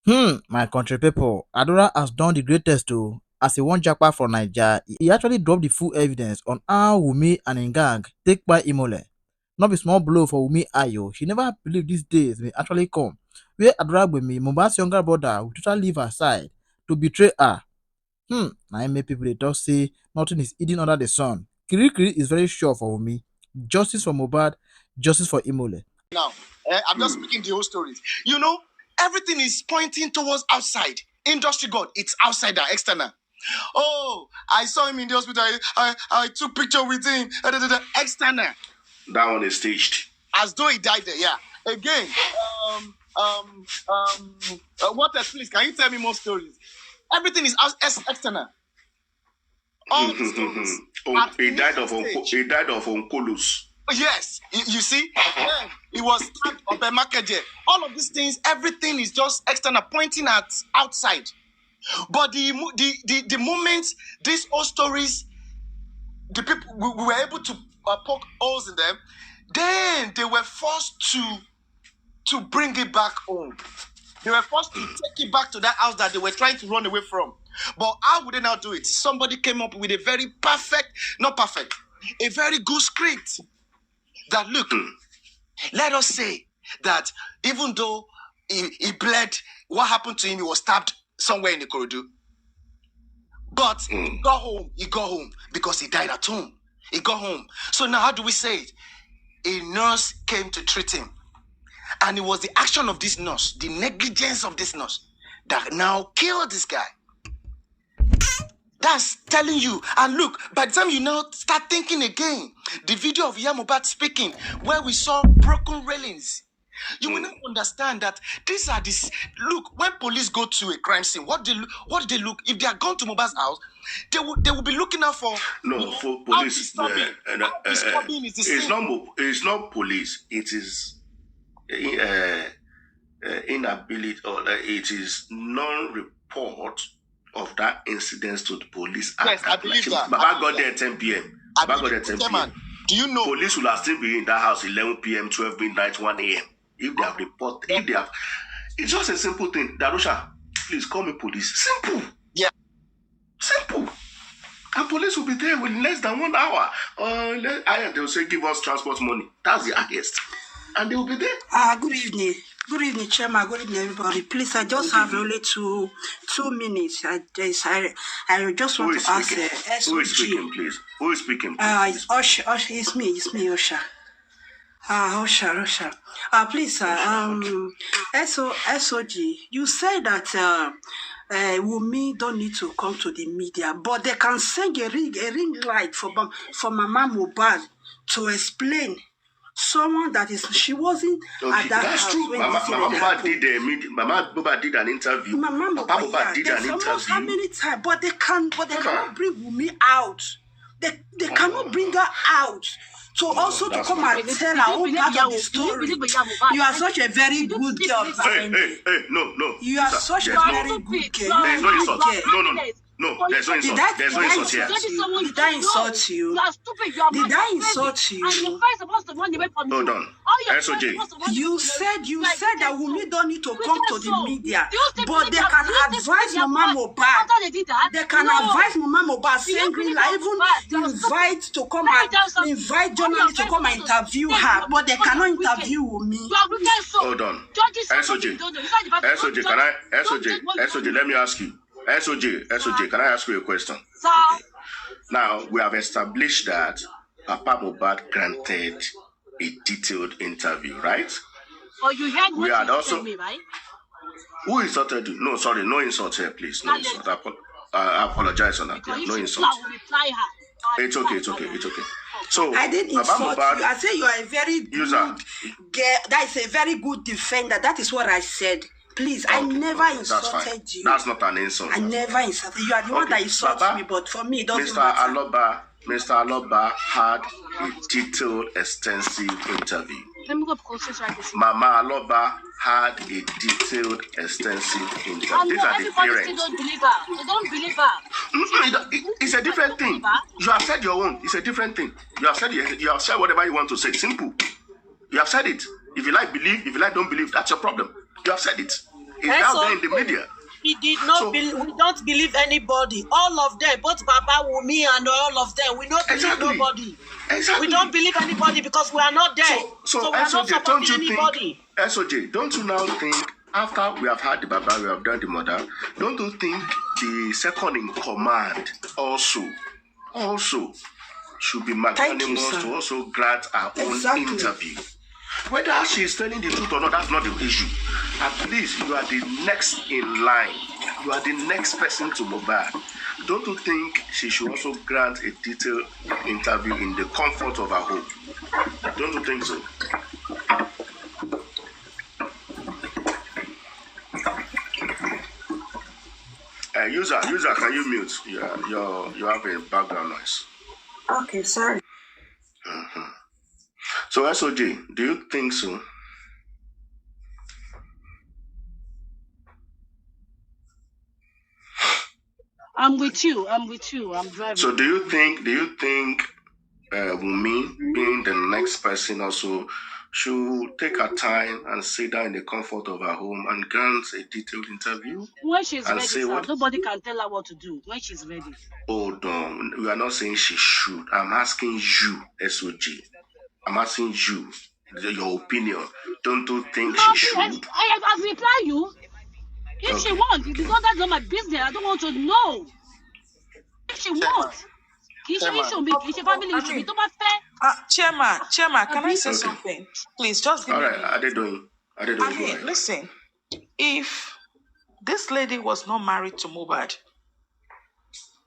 My country people, Adura has done the greatest too. As he won Jakpa from Naija, he actually dropped the full evidence on how Wumi and im gang take by Imole. Not be small blow for Wumi Ayo. She never believed these days may actually come, where Adura Gbemi, Mohbad's younger brother, will totally leave her side to betray her. Na im make people dey talk say nothing is hidden under the sun. Kirikiri is very sure for Wumi. Justice for Mohbad, justice for Imole. Now, I'm just speaking the whole stories. You know, everything is pointing towards outside. Industry God, it's outside and external. Oh, I saw him in the hospital. I took picture with him. External. That one is staged. As though he died there, yeah. Again, what else, please? Can you tell me more stories? Everything is external. All the stories. He died of oncolus. Yes, you see, it was all of these things, everything is just external, pointing at outside. But the moment these old stories, the people we were able to poke holes in them, then they were forced to bring it back home. They were forced to take it back to that house that they were trying to run away from. But how would they now do it? Somebody came up with a very a very good script. That look, let us say that even though he bled, what happened to him? He was stabbed somewhere in the corridor. But he got home because he died at home. He got home. So now how do we say it? A nurse came to treat him. And it was the action of this nurse, the negligence of this nurse, that now killed this guy. That's telling you. And look, by the time you now start thinking again, the video of Mohbad speaking, where we saw broken railings, you will not understand that these are this. Look, when police go to a crime scene, what do they look? If they are gone to Mohbad's house, they will be looking out for. No, for police. It's not police. It is inability, or it is non-report of that incident to the police. Yes, I believe that. Baba got there at 10 p.m. Baba got there at 10 p.m. Do you know? Police will have still been in that house 11 p.m., 12 midnight, 1 a.m. If they have reported, it's just a simple thing. Darusha, please call me police. Simple. Yeah. Simple. And police will be there within less than 1 hour. They will say, give us transport money. That's the highest. And they will be there. Good evening. Good evening, Chairman. Good evening, everybody. Please, I just have only two minutes. I just want to ask SOG. Who is speaking, please? Who is speaking, please? It's me, Osha. Osha. Please, SOG, you said that Wumi don't need to come to the media, but they can send a ring light for Mama Mohbad to explain. Someone that she wasn't at that that's house. True. Mama Mohbad did an interview. Mama Mohbad did an interview. How many times? But they cannot bring Wumi out. They cannot bring her out. So also to come and tell her own part of the story. You are such a very good girl. Hey, no. You are such a very good girl. There's no insult. No, there's no insult. There's no insult here. Did I insult you? Did I insult you? Hold on. SOJ. You said that Wumi don't need to come to the media, but they can advise Mama Mohbad. They can advise Mama Mohbad, saying green light, even invite journalists to come and interview her, but they cannot interview Wumi. Hold on. SOJ, let me ask you. SOJ, can I ask you a question? Okay. Now, we have established that Papa Mohbad granted a detailed interview, right? Oh, you heard what you told me, right? Who insulted you? No, sorry, no insult here, please. No insult. I apologize on that. No insult. It's okay. So, I didn't insult you. I say you are a very good girl. That is a very good defender. That is what I said. Please, okay, I never insulted you. That's not an insult. I never insulted you. You are the one that insults me, but for me, it doesn't matter. Mr. Aloba had a detailed, extensive interview. Let me go closer so I can see. Mama Aloba had a detailed, extensive interview. These are the parents. They don't believe her. They don't believe her. It's a different thing. You have said your own. It's a different thing. You have said whatever you want to say. Simple. You have said it. If you like, believe. If you like, don't believe. That's your problem. You have said it. It's out there in the media. We did not we don't believe anybody. All of them, both Baba, Wumi, and all of them, we don't believe nobody. Exactly. We don't believe anybody because we are not there. So we are not supporting anybody. SOJ, don't you now think, after we have had the Baba, we have done the mother, don't you think the second in command also should be magnanimous to also grant our own interview? Whether she is telling the truth or not, that's not the issue. At least you are the next in line. You are the next person to Mohbad. Don't you think she should also grant a detailed interview in the comfort of her home? Don't you think so? User, can you mute? You have a background noise. Okay, sorry. Mm-hmm. So SOJ, do you think so? I'm with you. I'm driving. So do you think Wumi, being the next person, also should take her time and sit down in the comfort of her home and grant a detailed interview? When she's ready, sir, nobody can tell her what to do. When she's ready. Hold on. We are not saying she should. I'm asking you, SOG. I'm asking you your opinion. Don't you think she should? I reply you. If she wants, because that's not my business. I don't want to know. If she wants. Chairman, can I say something? Please, just give me. All right, are they doing? Listen, if this lady was not married to Mohbad,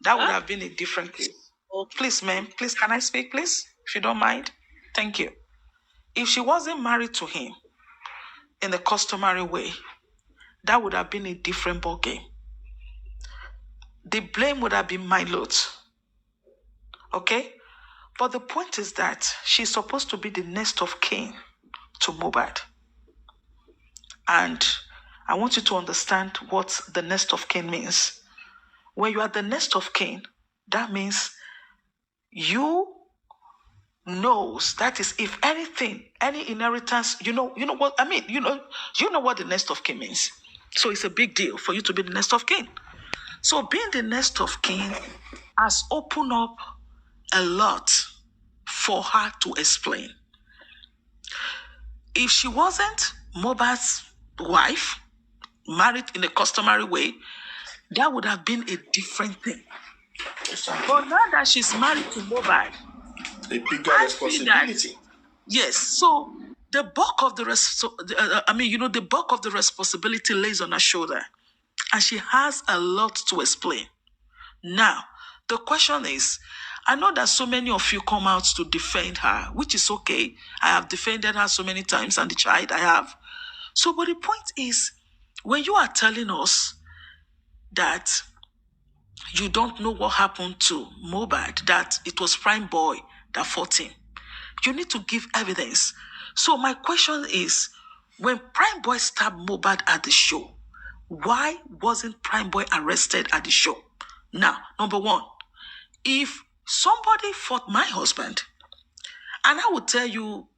that would have been a different case. Okay. Please, ma'am, please, can I speak, please? If you don't mind. Thank you. If she wasn't married to him in the customary way, that would have been a different ballgame. The blame would have been my lot. Okay? But the point is that she's supposed to be the next of kin to Mohbad. And I want you to understand what the next of kin means. When you are the next of kin, that means you knows, that is, if anything, any inheritance, you know what I mean, you know what the next of kin means. So it's a big deal for you to be the next of kin. So being the next of kin has opened up a lot for her to explain. If she wasn't Mohbad's wife, married in a customary way, that would have been a different thing. But now that she's married to Mohbad, a bigger responsibility. Yes, so the bulk of the the bulk of the responsibility lays on her shoulder, and she has a lot to explain. Now, the question is, I know that so many of you come out to defend her, which is okay. I have defended her so many times, and the child I have. So, but the point is, when you are telling us that you don't know what happened to Mohbad, that it was Prime Boy that fought him, you need to give evidence. So my question is, when Prime Boy stabbed Mohbad at the show, why wasn't Prime Boy arrested at the show? Now, number one, if somebody fought my husband, and I would tell you,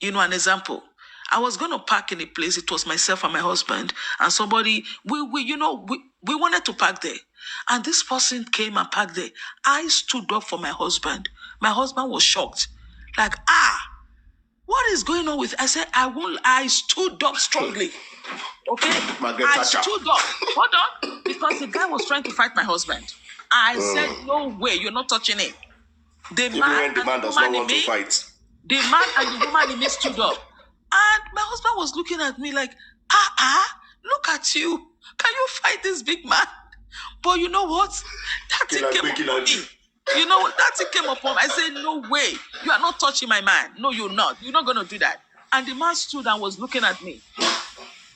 an example. I was going to park in a place, it was myself and my husband, and somebody, we wanted to park there. And this person came and parked there. I stood up for my husband. My husband was shocked. Like, what is going on with? I said, I stood up strongly. Okay? I stood up. Hold on. Because the guy was trying to fight my husband. I said, no way, you're not touching him. The man does not want to fight. The man and the woman in me stood up. And my husband was looking at me like, look at you. Can you fight this big man? But you know what? That thing came upon me. You know what? That thing came upon me. I said, no way. You are not touching my man. No, you're not. You're not going to do that. And the man stood and was looking at me.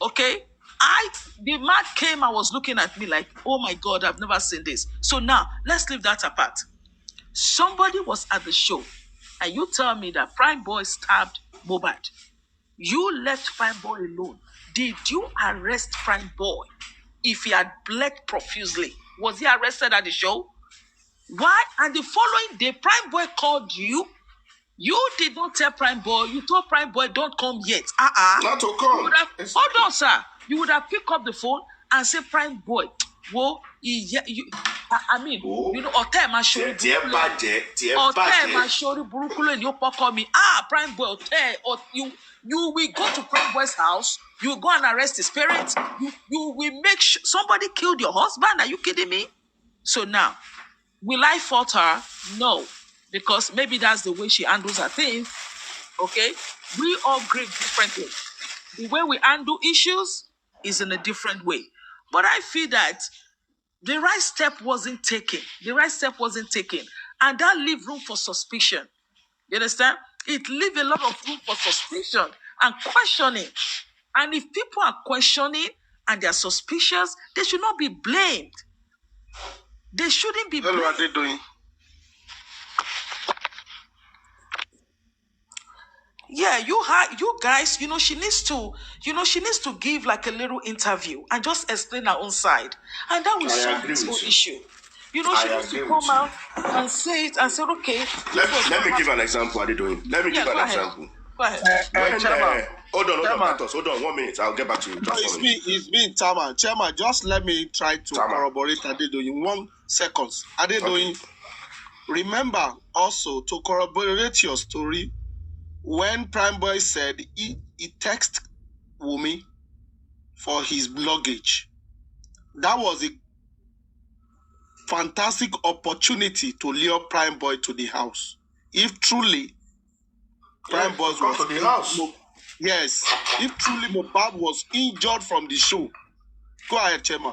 Okay? The man came and was looking at me like, oh my God, I've never seen this. So now, let's leave that apart. Somebody was at the show, and you tell me that Prime Boy stabbed Mohbad. You left Prime Boy alone. Did you arrest Prime Boy? If he had bled profusely, was he arrested at the show? Why? And the following day, Prime Boy called you. You did not tell Prime Boy. You told Prime Boy, don't come yet. Not to come. Hold on, sir. You would have picked up the phone and say, Prime Boy, whoa, I mean, you know, or tell my show. Call me. Prime Boy, or you will go to Prime Boy's house, you go and arrest his parents, you will make sure somebody killed your husband. Are you kidding me? So now, will I fault her? No, because maybe that's the way she handles her things. Okay, we all grieve differently. The way we handle issues is in a different way. But I feel that the right step wasn't taken. And that leave room for suspicion. You understand? It leave a lot of room for suspicion and questioning. And if people are questioning and they are suspicious, they should not be blamed. They shouldn't be blamed. What are they doing? Yeah, you guys, she needs to give like a little interview and just explain her own side. And that will solve this whole issue. She needs to come out and say it and say, okay. Let me give an example. What are they doing? Let me give an example. Go ahead. Hold on 1 minute. I'll get back to you. It's me, Chairman. Chairman, just let me try to corroborate Adedoyin. 1 second. Adedoyin, remember also to corroborate your story. When Prime Boy said he texted Wumi for his luggage, that was a fantastic opportunity to lure Prime Boy to the house. If truly Prime Boy was to the house. Yes. If truly Mohbad was injured from the show. Go ahead, Chairman.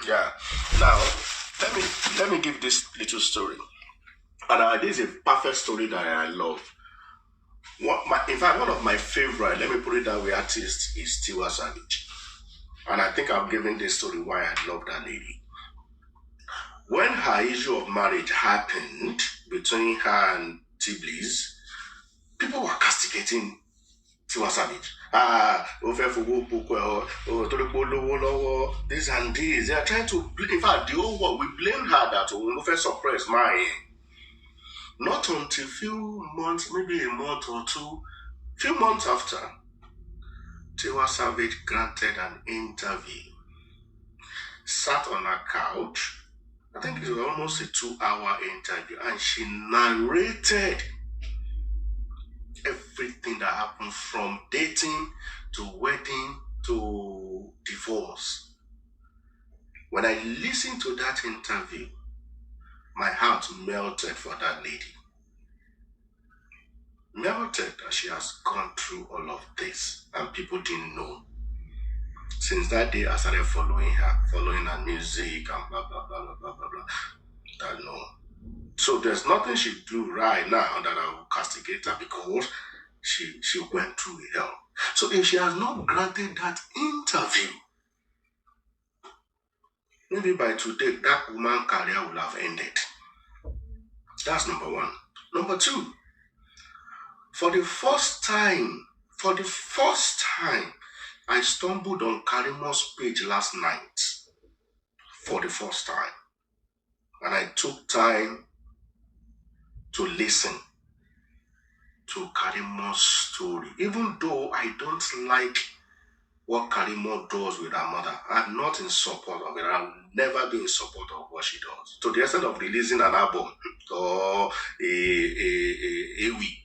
Yeah. Now, let me give this little story. And this is a perfect story that I love. In fact, one of my favorite, let me put it that way, artists is Tiwa Savage. And I think I've given this story why I love that lady. When her issue of marriage happened between her and Tiblis, people were castigating Tiwa Savage. This and this. They are trying to, in fact, the whole world, we blame her that we suppress mine. Not until few months, maybe a month or two, few months after, Tiwa Savage granted an interview. Sat on her couch, I think it was almost a 2-hour interview, and she narrated everything that happened from dating to wedding to divorce. When I listened to that interview, my heart melted for that lady. Melted that she has gone through all of this and people didn't know. Since that day, I started following her music and blah, blah, blah, blah, blah, blah, blah. I know. So there's nothing she do right now that I will castigate her because she went through hell. So if she has not granted that interview, maybe by today, that woman's career will have ended. That's number one. Number two, for the first time, I stumbled on Karimo's page last night. For the first time. And I took time to listen to Karimo's story. Even though I don't like what Karimo does with her mother, I'm not in support of it. I'll never be in support of what she does. To the extent of releasing an album or a week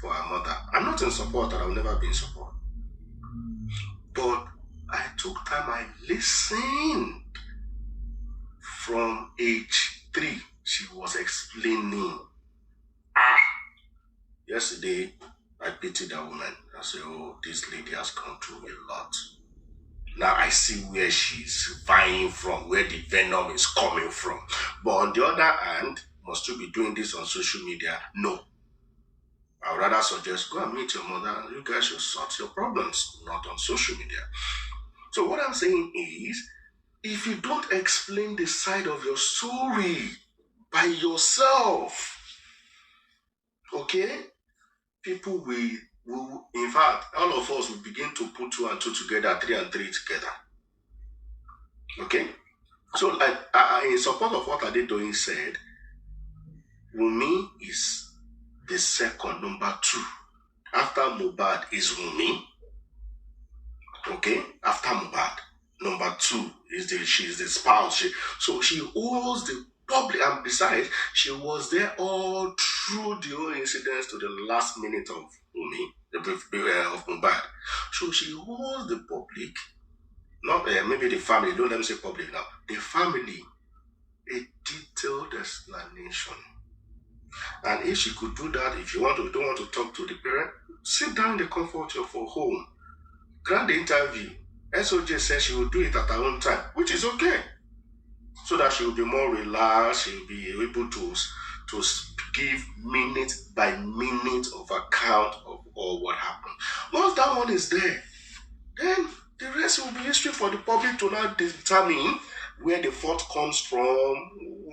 for her mother, I'm not in support, and I'll never be in support. But I took time, I listened. From age 3, she was explaining. Yesterday, I pitied that woman. I said, oh, this lady has gone through a lot. Now I see where she's vying from, where the venom is coming from. But on the other hand, must you be doing this on social media? No. I would rather suggest go and meet your mother and you guys should sort your problems, not on social media. So what I'm saying is, if you don't explain the side of your story by yourself, okay, people will, in fact, all of us will begin to put 2 and 2 together, 3 and 3 together. Okay? So, like, in support of what Adedoyin said, Wumi is the second, number 2. After Mohbad is Wumi. Okay? After Mohbad. too. She's the spouse. So she owes the public, and besides, she was there all through the whole incidents to the last minute of of Mohbad. So she owes the public, not maybe the family, don't let me say public now, the family, a detailed explanation. And if she could do that, if you don't want to talk to the parent, sit down in the comfort of your home, grant the interview. SOJ says she will do it at her own time, which is okay. So that she will be more relaxed, she will be able to give minute by minute of account of all what happened. Once that one is there, then the rest will be history for the public to now determine where the fault comes from,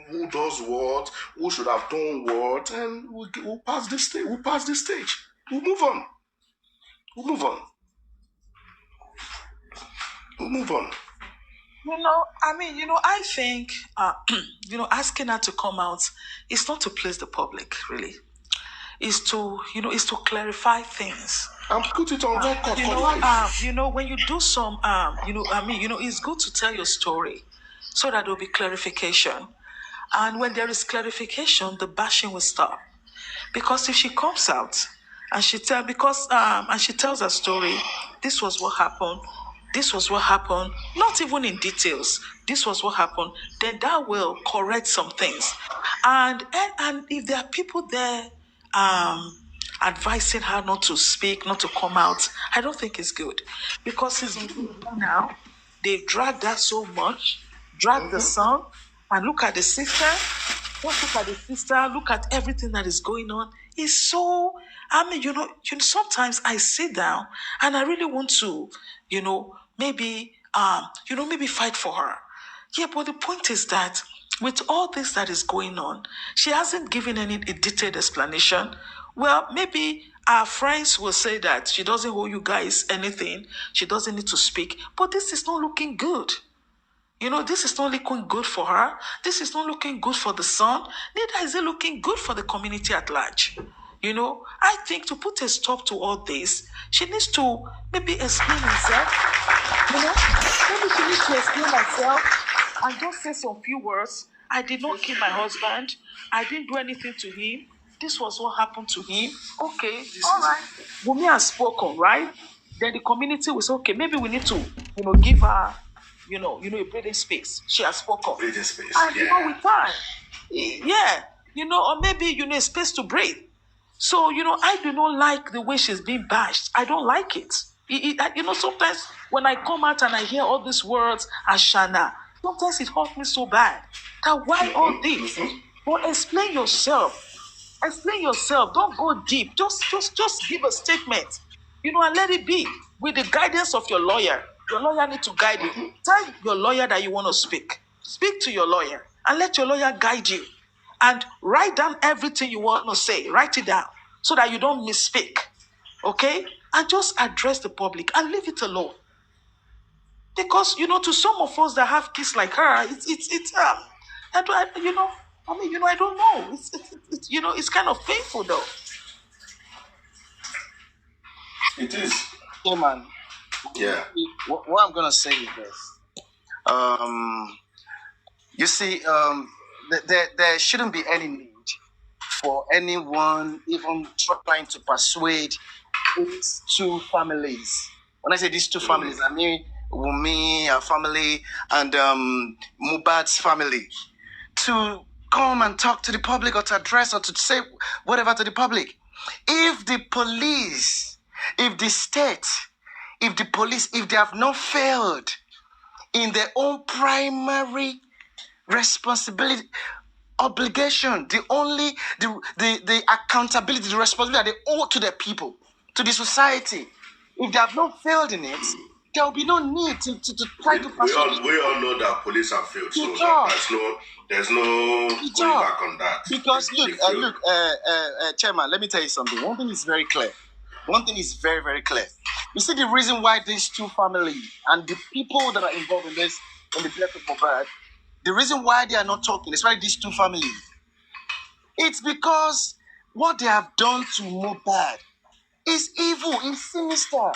who does what, who should have done what, and we'll pass this stage. We'll move on. I think, asking her to come out is not to please the public, really. Is to clarify things. And put it on record for life. When you do some, it's good to tell your story so that there will be clarification. And when there is clarification, the bashing will stop. Because if she comes out and she tells her story, this was what happened, not even in details, this was what happened, then that will correct some things. And if there are people there advising her not to speak, not to come out, I don't think it's good. Because now, they've dragged her so much, dragged the son, and look at the sister, look at everything that is going on. It's so, sometimes I sit down and I really want to, maybe fight for her. Yeah, but the point is that with all this that is going on, she hasn't given any detailed explanation. Well, maybe our friends will say that she doesn't owe you guys anything. She doesn't need to speak. But this is not looking good. This is not looking good for her. This is not looking good for the son. Neither is it looking good for the community at large. I think to put a stop to all this, she needs to maybe explain herself. Maybe she needs to explain herself and just say some few words. I did not kill my husband. I didn't do anything to him. This was what happened to him. Okay, all right. Wunmi has spoken, right? Then the community will say, okay, maybe we need to, give her, a breathing space. She has spoken. Breathing space, and, with time. Yeah, or maybe, a space to breathe. So, I do not like the way she's being bashed. I don't like it. Sometimes when I come out and I hear all these words, Ashana, sometimes it hurts me so bad. That why all this? But explain yourself. Don't go deep. Just give a statement. And let it be with the guidance of your lawyer. Your lawyer needs to guide you. Tell your lawyer that you want to speak. Speak to your lawyer and let your lawyer guide you. And write down everything you want to say. Write it down so that you don't misspeak. Okay? And just address the public and leave it alone. Because, to some of us that have kids like her, I don't know. It's kind of painful though. It is. Yeah, man. Yeah. What I'm gonna say is this. You see, there shouldn't be any need for anyone even trying to persuade these two families. When I say these two families, I mean Wunmi, her family, and Mohbad's family, to come and talk to the public or to address or to say whatever to the public. If the police, if the state, if the police, if they have not failed in their own primary responsibility, obligation, the accountability, the responsibility that they owe to the people, to the society, if they have not failed in it, there will be no need to try to persuade. We all know that police have failed, so there's no going back on that. Because look, Chairman, let me tell you something. One thing is very clear. One thing is very, very clear. You see the reason why these two families and the people that are involved in this, in the death of Mohbad, the reason why they are not talking, especially these two families, it's because what they have done to Mohbad is evil, it's sinister.